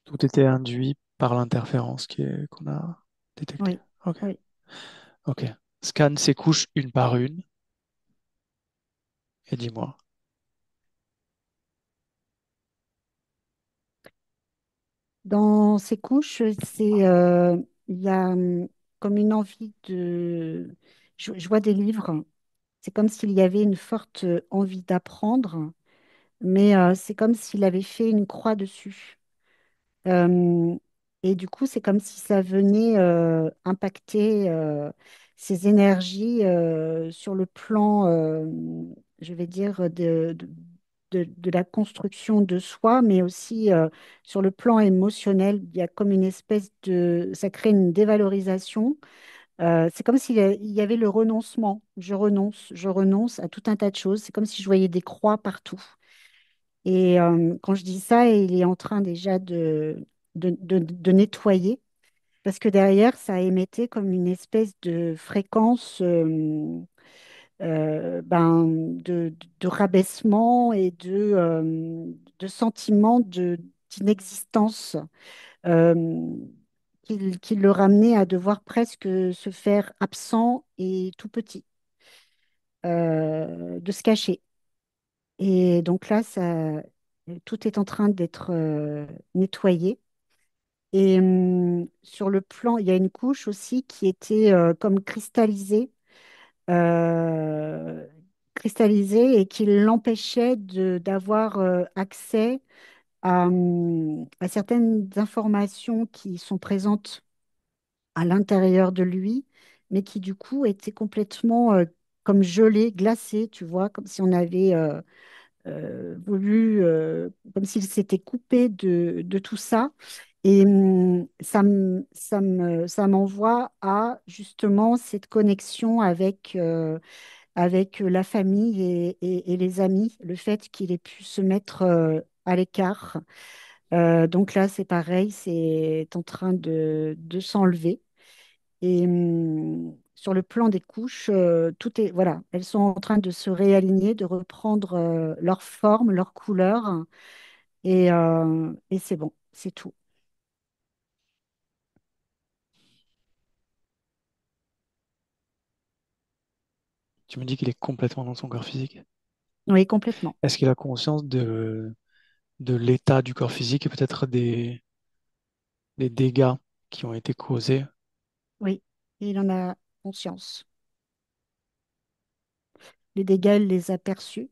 Tout était induit par l'interférence qu'on a détectée. Oui, Ok. oui. Ok. Scanne ces couches une par une et dis-moi. Dans ces couches, il y a comme une envie je vois des livres. C'est comme s'il y avait une forte envie d'apprendre, mais c'est comme s'il avait fait une croix dessus. Euh, et du coup, c'est comme si ça venait impacter ses énergies sur le plan, je vais dire, de la construction de soi, mais aussi sur le plan émotionnel. Il y a comme une espèce de... Ça crée une dévalorisation. C'est comme il y avait le renoncement. Je renonce à tout un tas de choses. C'est comme si je voyais des croix partout. Et quand je dis ça, il est en train déjà de nettoyer, parce que derrière, ça émettait comme une espèce de fréquence ben, de rabaissement et de sentiment d'inexistence euh, qui le ramenait à devoir presque se faire absent et tout petit, de se cacher. Et donc là, ça, Tout est en train d'être nettoyé. Et sur le plan, il y a une couche aussi qui était comme euh, cristallisée et qui l'empêchait d'avoir accès à certaines informations qui sont présentes à l'intérieur de lui, mais qui du coup étaient complètement comme gelées, glacées, tu vois, comme si on avait voulu, comme s'il s'était coupé de tout ça. Et ça m'envoie à justement cette connexion avec la famille et les amis, le fait qu'il ait pu se mettre à l'écart. Donc là, c'est pareil, c'est en train de s'enlever. Et sur le plan des couches, tout est, voilà, elles sont en train de se réaligner, de reprendre leur forme, leur couleur. Et c'est bon, c'est tout. Tu me dis qu'il est complètement dans son corps physique. Oui, complètement. Est-ce qu'il a conscience de l'état du corps physique et peut-être des dégâts qui ont été causés? Oui, il en a conscience. Les dégâts, il les a perçus.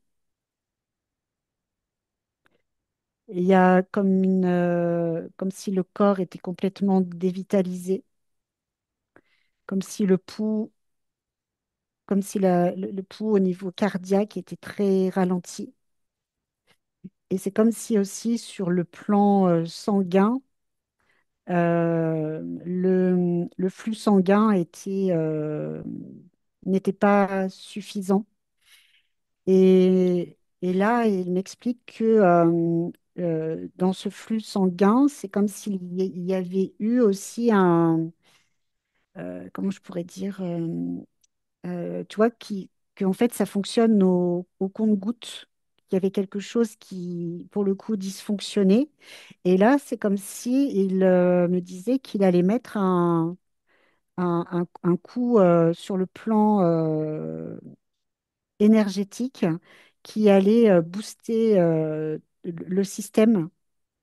Il y a comme si le corps était complètement dévitalisé, comme si le pouls, comme si le pouls au niveau cardiaque était très ralenti. Et c'est comme si aussi sur le plan sanguin, le flux sanguin n'était pas suffisant. Et là, il m'explique que dans ce flux sanguin, c'est comme s'il y avait eu aussi comment je pourrais dire, tu vois, que en fait, ça fonctionne au compte-gouttes. Il y avait quelque chose qui, pour le coup, dysfonctionnait. Et là, c'est comme si il me disait qu'il allait mettre un coup sur le plan énergétique qui allait booster le système,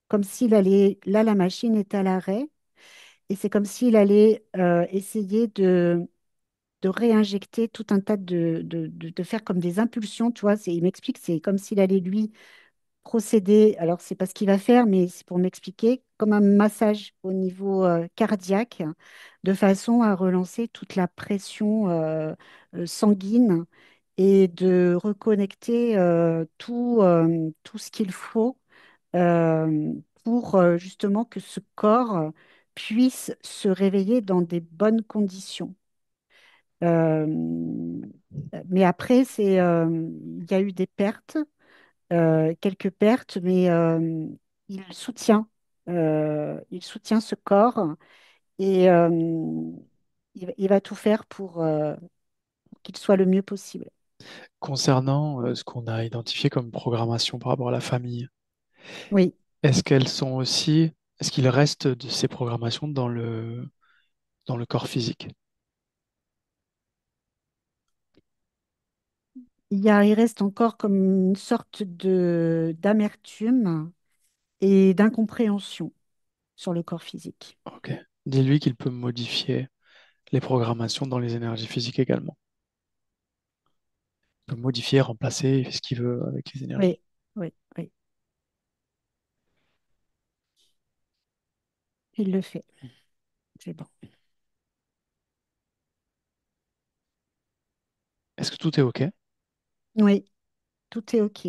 comme s'il allait, là, la machine est à l'arrêt, et c'est comme s'il allait essayer de réinjecter tout un tas de faire comme des impulsions, tu vois, il m'explique, c'est comme s'il allait lui procéder, alors c'est pas ce qu'il va faire, mais c'est pour m'expliquer, comme un massage au niveau cardiaque, de façon à relancer toute la pression sanguine et de reconnecter tout ce qu'il faut euh, pour justement que ce corps puisse se réveiller dans des bonnes conditions. Euh, mais après, il y a eu des pertes, quelques pertes, mais il soutient, il soutient ce corps et il va tout faire pour qu'il soit le mieux possible. Concernant ce qu'on a identifié comme programmation par rapport à la famille, Oui, est-ce qu'elles sont aussi, est-ce qu'il reste de ces programmations dans le corps physique? il reste encore comme une sorte d'amertume et d'incompréhension sur le corps physique. Ok. Dis-lui qu'il peut modifier les programmations dans les énergies physiques également. Il peut modifier, remplacer, il fait ce qu'il veut avec les énergies. Oui, oui, oui, il le fait. C'est bon. Est-ce que tout est ok? Oui, tout est OK.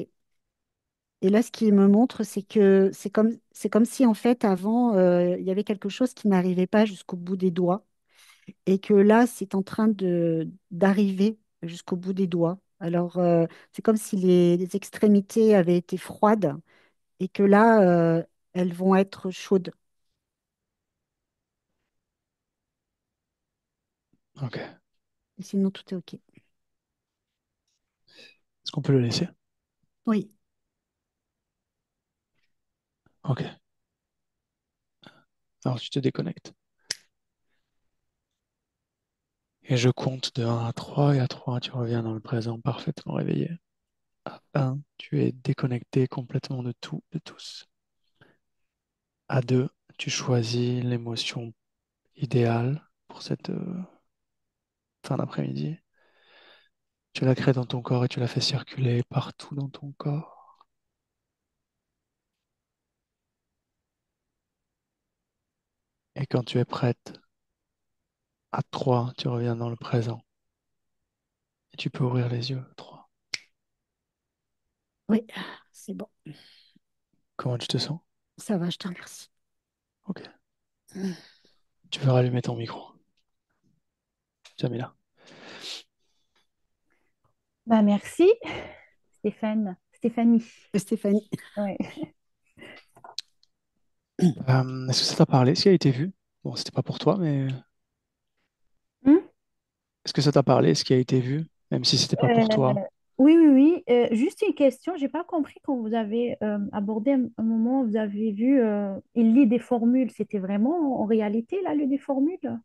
Et là, ce qu'il me montre, c'est que c'est comme si, en fait, avant, il y avait quelque chose qui n'arrivait pas jusqu'au bout des doigts et que là, c'est en train d'arriver jusqu'au bout des doigts. Alors, c'est comme si les extrémités avaient été froides et que là, elles vont être chaudes. Ok. Est-ce Et sinon, tout est OK. qu'on peut le laisser? Oui, Ok. Alors tu te déconnectes. Et je compte de 1 à 3 et à 3 tu reviens dans le présent parfaitement réveillé. À 1, tu es déconnecté complètement de tout, de tous. À 2, tu choisis l'émotion idéale pour cette fin d'après-midi. Tu la crées dans ton corps et tu la fais circuler partout dans ton corps. Et quand tu es prête, à 3, tu reviens dans le présent et tu peux ouvrir les yeux. 3. Oui, c'est bon. Comment tu te sens? Ça va, je te remercie. Ok. Tu peux rallumer ton micro. Jamila. Bah, merci, Stéphanie. Stéphanie. Ouais. Est-ce que ça t'a parlé, ce qui a été vu? Bon, c'était pas pour toi, mais Hmm. est-ce que ça t'a parlé, ce qui a été vu, même si c'était pas pour Euh, toi? oui, oui, oui. Juste une question, j'ai pas compris quand vous avez abordé un moment, vous avez vu, il lit des formules. C'était vraiment en réalité là, le des formules?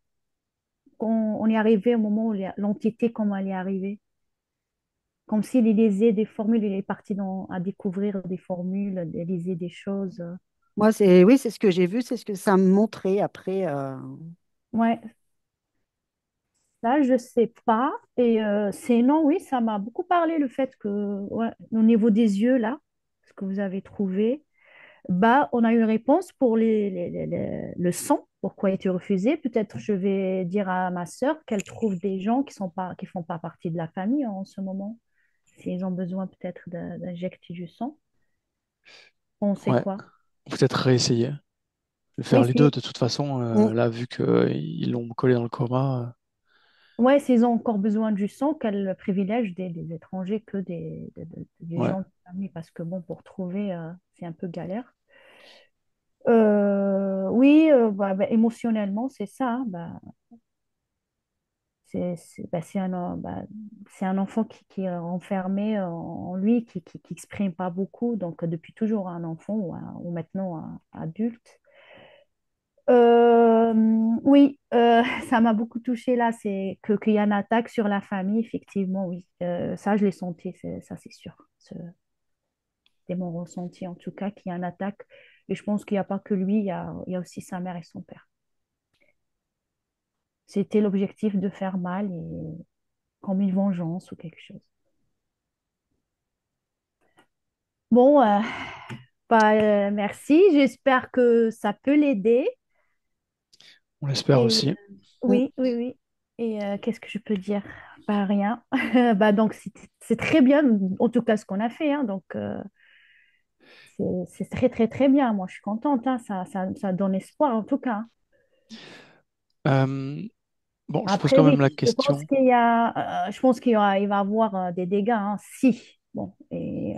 On est arrivé au moment où l'entité, comment elle est arrivée? Comme s'il lisait des formules, il est parti à découvrir des formules, il lisait des choses. Moi, c'est oui, c'est ce que j'ai vu, c'est ce que ça me montrait après. Ouais, ça, je sais pas. Et sinon, oui, ça m'a beaucoup parlé le fait que, ouais, au niveau des yeux, là, ce que vous avez trouvé, bah, on a eu une réponse pour le sang. Pourquoi a été refusé? Peut-être je vais dire à ma sœur qu'elle trouve des gens qui font pas partie de la famille en ce moment. S'ils ont besoin peut-être d'injecter du sang. On sait Ouais, quoi? peut-être réessayer de faire Oui, les deux. De toute façon, Mm. là, vu qu'ils l'ont collé dans le coma, ouais, s'ils ont encore besoin du sang, qu'elle privilège des étrangers que des ouais, gens de famille, parce que bon, pour trouver, c'est un peu galère. Oui, émotionnellement, c'est ça, hein, bah, c'est un enfant qui est enfermé en lui, qui exprime pas beaucoup, donc depuis toujours un enfant ou maintenant un adulte. Euh, oui, ça m'a beaucoup touchée là, c'est qu'il y a une attaque sur la famille, effectivement, oui. Ça, je l'ai senti, ça c'est sûr. C'était mon ressenti en tout cas, qu'il y a une attaque. Et je pense qu'il n'y a pas que lui, il y a aussi sa mère et son père. C'était l'objectif de faire mal et comme une vengeance ou quelque chose. Bon, merci. J'espère que ça peut l'aider. on l'espère Et aussi. Mm. oui, oui, oui. Et qu'est-ce que je peux dire? Pas rien. Bah, donc, c'est très bien, en tout cas, ce qu'on a fait, hein. Donc, c'est très, très, très bien. Moi, je suis contente, hein. Ça donne espoir, en tout cas, hein. Euh, bon, je pose Après, quand même oui, la je pense question. il va avoir des dégâts, hein, si. Bon, et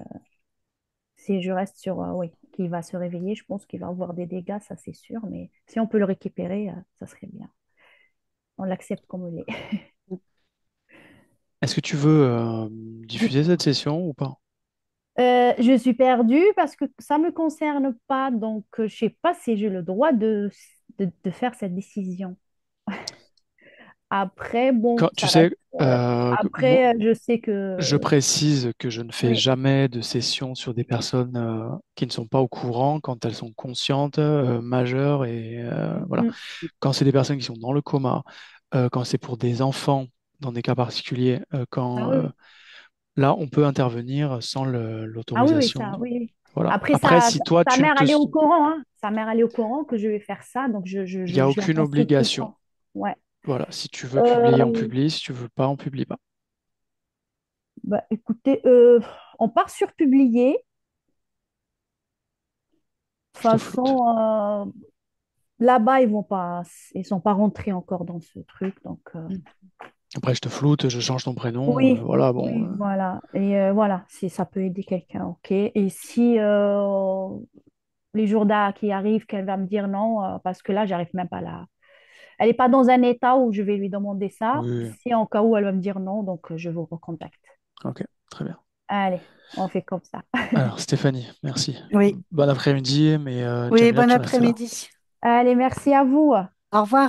si je reste sur, oui, qu'il va se réveiller, je pense qu'il va avoir des dégâts, ça c'est sûr. Mais si on peut le récupérer, ça serait bien. On l'accepte comme il est. Est-ce que tu veux diffuser cette session ou pas? Je suis perdue parce que ça ne me concerne pas, donc je ne sais pas si j'ai le droit de faire cette décision. Après, bon, Tu ça reste. sais, moi, Après, je sais que. je précise que je ne fais Oui. jamais de session sur des personnes qui ne sont pas au courant quand elles sont conscientes, majeures et voilà. Mm. Quand c'est des personnes qui sont dans le coma, quand c'est pour des enfants dans des cas particuliers, Ah quand oui, oui. là on peut intervenir sans Ah oui, oui, l'autorisation. ça, oui, oui. Voilà. Après, Après, si toi sa tu mère, te, elle est au courant, hein. Sa mère, elle est au courant que je vais faire ça, donc il n'y a je la aucune consulte tout le obligation. temps. Ouais. Voilà. Si tu veux publier, on Euh, publie. Si tu veux pas, on publie pas. bah, écoutez, on part sur publier. De toute Je te floute. façon, là-bas, ils sont pas rentrés encore dans ce truc, donc. Après, je te floute, je change ton prénom. Oui, Voilà, bon. oui, voilà. Et voilà, si ça peut aider quelqu'un, ok. Et si les jours qui arrivent, qu'elle va me dire non, parce que là, j'arrive même pas là. Elle n'est pas dans un état où je vais lui demander ça. Oui, Si en cas où elle va me dire non, donc je vous recontacte. ok, très bien. Allez, on fait comme ça. Alors, Stéphanie, merci. Oui, Bon après-midi, mais oui, Jamila, bon tu restes là. après-midi. Allez, merci à vous. Au revoir.